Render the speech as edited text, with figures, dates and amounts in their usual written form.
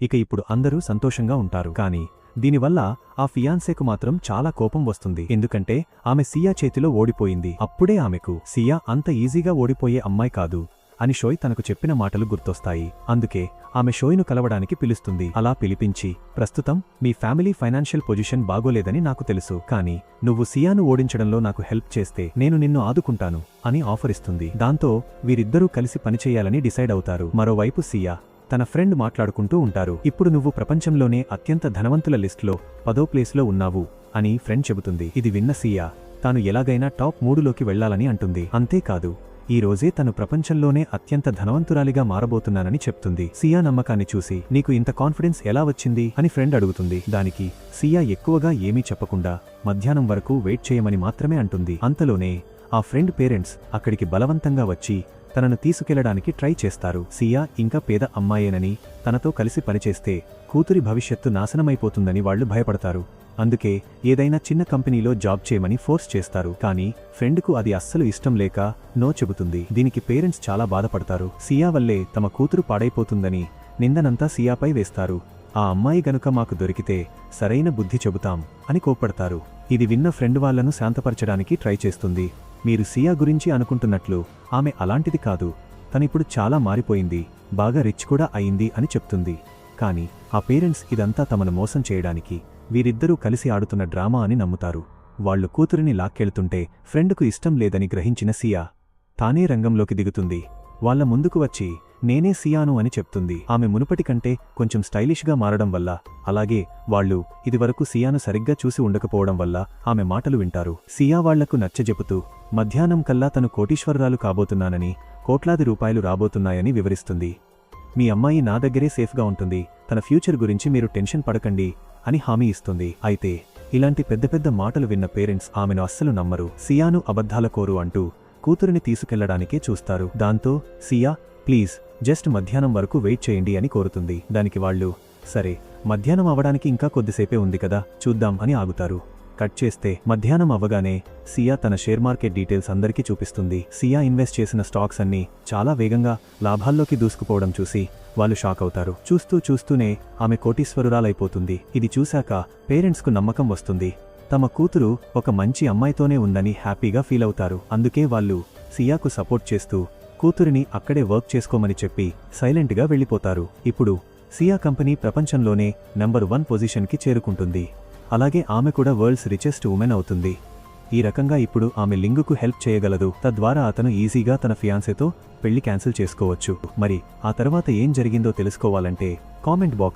ఇక ఇప్పుడు అందరూ సంతోషంగా ఉంటారు. కానీ దీనివల్ల ఆ ఫియాన్సేకు మాత్రం చాలా కోపం వస్తుంది. ఎందుకంటే ఆమె సియా చేతిలో ఓడిపోయింది. అప్పుడే ఆమెకు సియా అంత ఈజీగా ఓడిపోయే అమ్మాయి కాదు అని షోయ్ తనకు చెప్పిన మాటలు గుర్తొస్తాయి. అందుకే ఆమె షోయ్ను కలవడానికి పిలుస్తుంది. అలా పిలిపించి, ప్రస్తుతం మీ ఫ్యామిలీ ఫైనాన్షియల్ పొజిషన్ బాగోలేదని నాకు తెలుసు, కానీ నువ్వు సియాను ఓడించడంలో నాకు హెల్ప్ చేస్తే నేను నిన్ను ఆదుకుంటాను అని ఆఫర్ ఇస్తుంది. దాంతో వీరిద్దరూ కలిసి పనిచేయాలని డిసైడ్ అవుతారు. మరోవైపు సియా తన ఫ్రెండ్ మాట్లాడుకుంటూ ఉంటారు. ఇప్పుడు నువ్వు ప్రపంచంలోనే అత్యంత ధనవంతుల లిస్టులో 10వ ప్లేస్లో ఉన్నావు అని ఫ్రెండ్ చెబుతుంది. ఇది విన్న సియా తాను ఎలాగైనా టాప్ 3లోకి వెళ్లాలని అంటుంది. అంతేకాదు, ఈ రోజే తను ప్రపంచంలోనే అత్యంత ధనవంతురాలిగా మారబోతున్నానని చెప్తుంది. సియా నమ్మకాన్ని చూసి, నీకు ఇంత కాన్ఫిడెన్స్ ఎలా వచ్చింది అని ఫ్రెండ్ అడుగుతుంది. దానికి సియా ఎక్కువగా ఏమీ చెప్పకుండా మధ్యాహ్నం వరకు వెయిట్ చేయమని మాత్రమే అంటుంది. అంతలోనే ఆ ఫ్రెండ్ పేరెంట్స్ అక్కడికి బలవంతంగా వచ్చి తనను తీసుకెళ్లడానికి ట్రై చేస్తారు. సియా ఇంకా పేద అమ్మాయేనని, తనతో కలిసి పనిచేస్తే కూతురి భవిష్యత్తు నాశనమైపోతుందని వాళ్లు భయపడతారు. అందుకే ఏదైనా చిన్న కంపెనీలో జాబ్ చేయమని ఫోర్స్ చేస్తారు. కానీ ఫ్రెండ్కు అది అస్సలు ఇష్టం లేక నో చెబుతుంది. దీనికి పేరెంట్స్ చాలా బాధపడతారు. సియా వల్లే తమ కూతురు పాడైపోతుందని నిందనంతా సియాపై వేస్తారు. ఆ అమ్మాయి గనుక మాకు దొరికితే సరైన బుద్ధి చెబుతాం అని కోప్పడతారు. ఇది విన్న ఫ్రెండ్ వాళ్లను శాంతపరచడానికి ట్రై చేస్తుంది. మీరు సియా గురించి అనుకుంటున్నట్లు ఆమె అలాంటిది కాదు, తనిప్పుడు చాలా మారిపోయింది, బాగా రిచ్ కూడా అయింది అని చెప్తుంది. కానీ ఆ పేరెంట్స్ ఇదంతా తమను మోసం చేయడానికి, వీరిద్దరూ కలిసి ఆడుతున్న డ్రామా అని నమ్ముతారు. వాళ్లు కూతురిని లాక్కెళ్తుంటే ఫ్రెండ్కు ఇష్టం లేదని గ్రహించిన సియా తానే రంగంలోకి దిగుతుంది. వాళ్ల ముందుకు వచ్చి, నేనే సియాను అని చెప్తుంది. ఆమె మునుపటి కంటే కొంచెం స్టైలిష్గా మారడం వల్ల, అలాగే వాళ్లు ఇదివరకు సియాను సరిగ్గా చూసి ఉండకపోవడం వల్ల ఆమె మాటలు వింటారు. సియా వాళ్లకు నచ్చజెపుతూ మధ్యాహ్నం కల్లా తను కోటీశ్వరరాలు కాబోతున్నానని, కోట్లాది రూపాయలు రాబోతున్నాయని వివరిస్తుంది. మీ అమ్మాయి నా దగ్గరే సేఫ్గా ఉంటుంది, తన ఫ్యూచర్ గురించి మీరు టెన్షన్ పడకండి అని హామీ ఇస్తుంది. అయితే ఇలాంటి పెద్ద పెద్ద మాటలు విన్న పేరెంట్స్ ఆమెను అస్సలు నమ్మరు. సియాను అబద్ధాలకోరు అంటూ కూతురిని తీసుకెళ్లడానికే చూస్తారు. దాంతో సియా, ప్లీజ్ జస్ట్ మధ్యాహ్నం వరకు వెయిట్ చేయండి అని కోరుతుంది. దానికి వాళ్లు, సరే మధ్యాహ్నం అవ్వడానికి ఇంకా కొద్దిసేపే ఉంది కదా, చూద్దాం అని ఆగుతారు. కట్ చేస్తే మధ్యాహ్నం అవ్వగానే సియా తన షేర్ మార్కెట్ డీటెయిల్స్ అందరికీ చూపిస్తుంది. సియా ఇన్వెస్ట్ చేసిన స్టాక్స్ అన్నీ చాలా వేగంగా లాభాల్లోకి దూసుకుపోవడం చూసి వాళ్ళు షాక్ అవుతారు. చూస్తూనే ఆమె కోటీశ్వరురాలైపోతుంది. ఇది చూశాక పేరెంట్స్కు నమ్మకం వస్తుంది. తమ కూతురు ఒక మంచి అమ్మాయితోనే ఉందని హ్యాపీగా ఫీల్ అవుతారు. అందుకే వాళ్ళు సియాకు సపోర్ట్ చేస్తూ కూతురిని అక్కడే వర్క్ చేసుకోమని చెప్పి సైలెంట్గా వెళ్ళిపోతారు. ఇప్పుడు సియా కంపెనీ ప్రపంచంలోనే నంబర్ 1 పొజిషన్కి చేరుకుంటుంది. అలాగే ఆమె కూడా వరల్డ్స్ రిచెస్ట్ ఉమెన్ అవుతుంది. ఈ రకంగా ఇప్పుడు ఆమె లింగుకు హెల్ప్ చేయగలదు. తద్వారా అతను ఈజీగా తన ఫియాన్సేతో పెళ్లి క్యాన్సిల్ చేసుకోవచ్చు. మరి ఆ తర్వాత ఏం జరిగిందో తెలుసుకోవాలంటే కామెంట్ బాక్స్